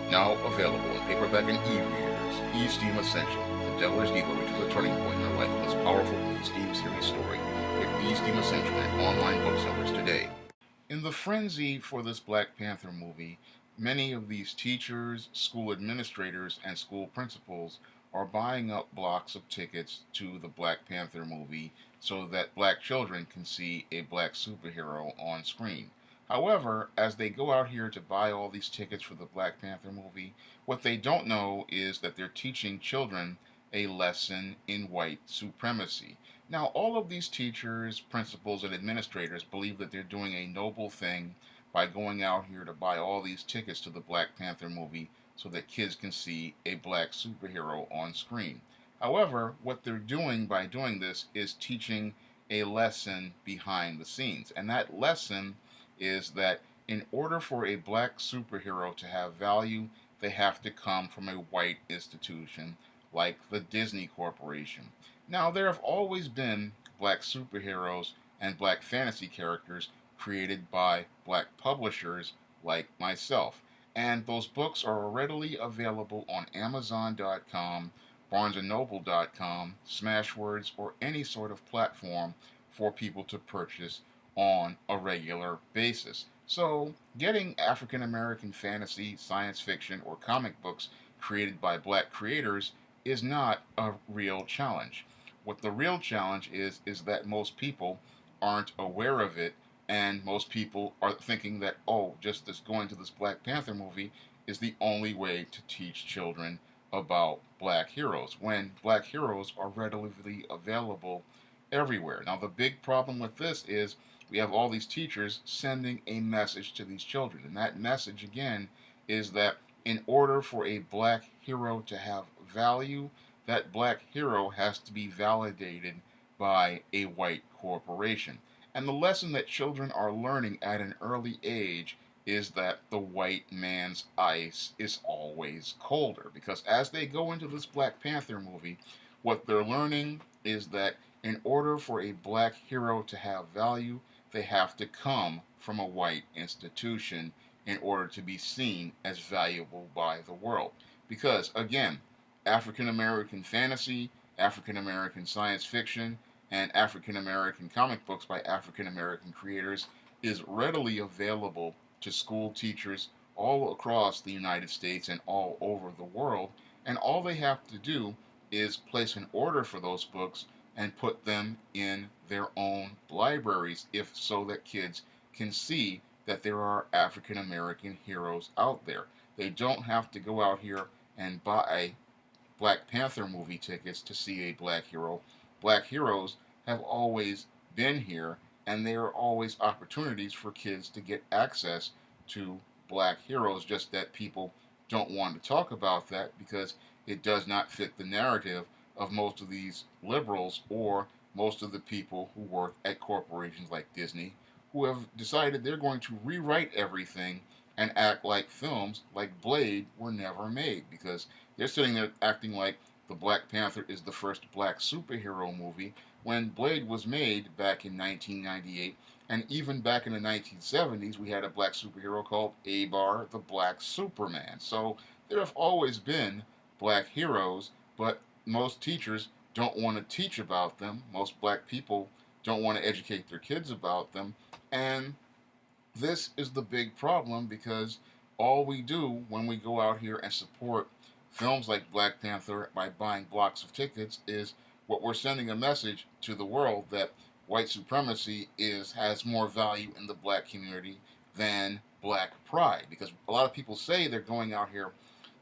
Now available in paperback and e-readers, E-Steam Essential, The Devil's Diva reaches a turning point in her life with this powerful E-Steam series story. Get E-Steam Essential at online booksellers today. In the frenzy for this Black Panther movie, many of these teachers, school administrators, and school principals are buying up blocks of tickets to the Black Panther movie so that black children can see a black superhero on screen. However, as they go out here to buy all these tickets for the Black Panther movie, what they don't know is that they're teaching children a lesson in white supremacy. Now, all of these teachers, principals, and administrators believe that they're doing a noble thing by going out here to buy all these tickets to the Black Panther movie so that kids can see a black superhero on screen. However, what they're doing by doing this is teaching a lesson behind the scenes. And that lesson is that in order for a black superhero to have value, they have to come from a white institution like the Disney Corporation. Now, there have always been black superheroes and black fantasy characters created by black publishers like myself. And those books are readily available on Amazon.com, BarnesandNoble.com, Smashwords, or any sort of platform for people to purchase on a regular basis. So, getting African American fantasy, science fiction, or comic books created by black creators is not a real challenge. What the real challenge is that most people aren't aware of it, and most people are thinking that, oh, just this going to this Black Panther movie is the only way to teach children about black heroes, when black heroes are readily available everywhere. Now, the big problem with this is we have all these teachers sending a message to these children, and that message, again, is that in order for a black hero to have value, that black hero has to be validated by a white corporation. And the lesson that children are learning at an early age is that the white man's ice is always colder. Because as they go into this Black Panther movie, what they're learning is that in order for a black hero to have value, they have to come from a white institution in order to be seen as valuable by the world. Because, again, African American fantasy, African American science fiction, and African American comic books by African American creators is readily available to school teachers all across the United States and all over the world. And all they have to do is place an order for those books and put them in their own libraries, if so that kids can see that there are African American heroes out there. They don't have to go out here and buy Black Panther movie tickets to see a black hero. Black heroes have always been here, and there are always opportunities for kids to get access to black heroes, just that people don't want to talk about that because it does not fit the narrative of most of these liberals or most of the people who work at corporations like Disney, who have decided they're going to rewrite everything and act like films like Blade were never made, because they're sitting there acting like the Black Panther is the first black superhero movie when Blade was made back in 1998. And even back in the 1970s, we had a black superhero called Abar, the Black Superman. So there have always been black heroes, but most teachers don't want to teach about them. Most black people don't want to educate their kids about them. And this is the big problem, because all we do when we go out here and support films like Black Panther by buying blocks of tickets is what we're sending a message to the world that white supremacy has more value in the black community than black pride. Because a lot of people say they're going out here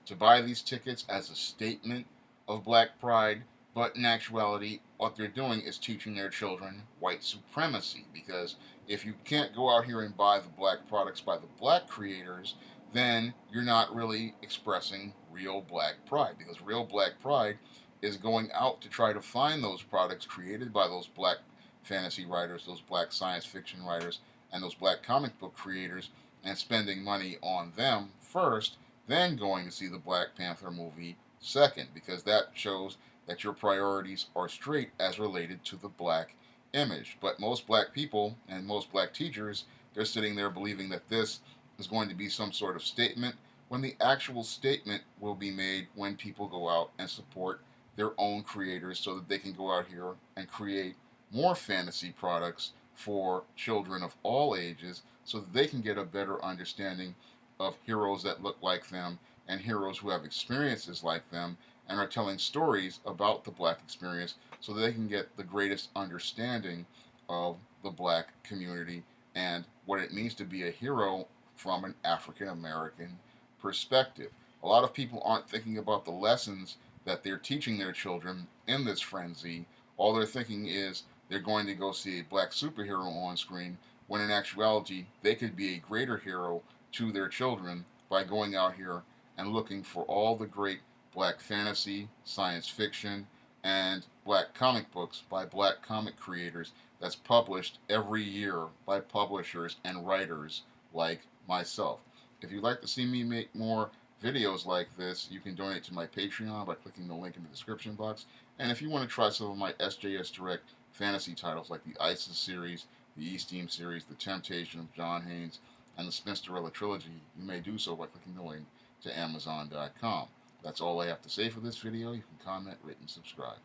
to buy these tickets as a statement of black pride, but in actuality, what they're doing is teaching their children white supremacy. Because if you can't go out here and buy the black products by the black creators, then you're not really expressing real black pride. Because real black pride is going out to try to find those products created by those black fantasy writers, those black science fiction writers, and those black comic book creators, and spending money on them first, then going to see the Black Panther movie second, because that shows that your priorities are straight as related to the black image. But most black people and most black teachers, they're sitting there believing that this is going to be some sort of statement when the actual statement will be made when people go out and support their own creators so that they can go out here and create more fantasy products for children of all ages so that they can get a better understanding of heroes that look like them and heroes who have experiences like them and are telling stories about the black experience so that they can get the greatest understanding of the black community and what it means to be a hero from an African American perspective. A lot of people aren't thinking about the lessons that they're teaching their children in this frenzy. All they're thinking is they're going to go see a black superhero on screen, when in actuality, they could be a greater hero to their children by going out here and looking for all the great black fantasy, science fiction, and black comic books by black comic creators that's published every year by publishers and writers like myself. If you'd like to see me make more videos like this, you can donate to my Patreon by clicking the link in the description box. And if you want to try some of my SJS Direct fantasy titles like the ISIS series, the E-Steam series, The Temptation of John Haynes, and the Spinsterella trilogy, you may do so by clicking the link to Amazon.com. That's all I have to say for this video. You can comment, rate, and subscribe.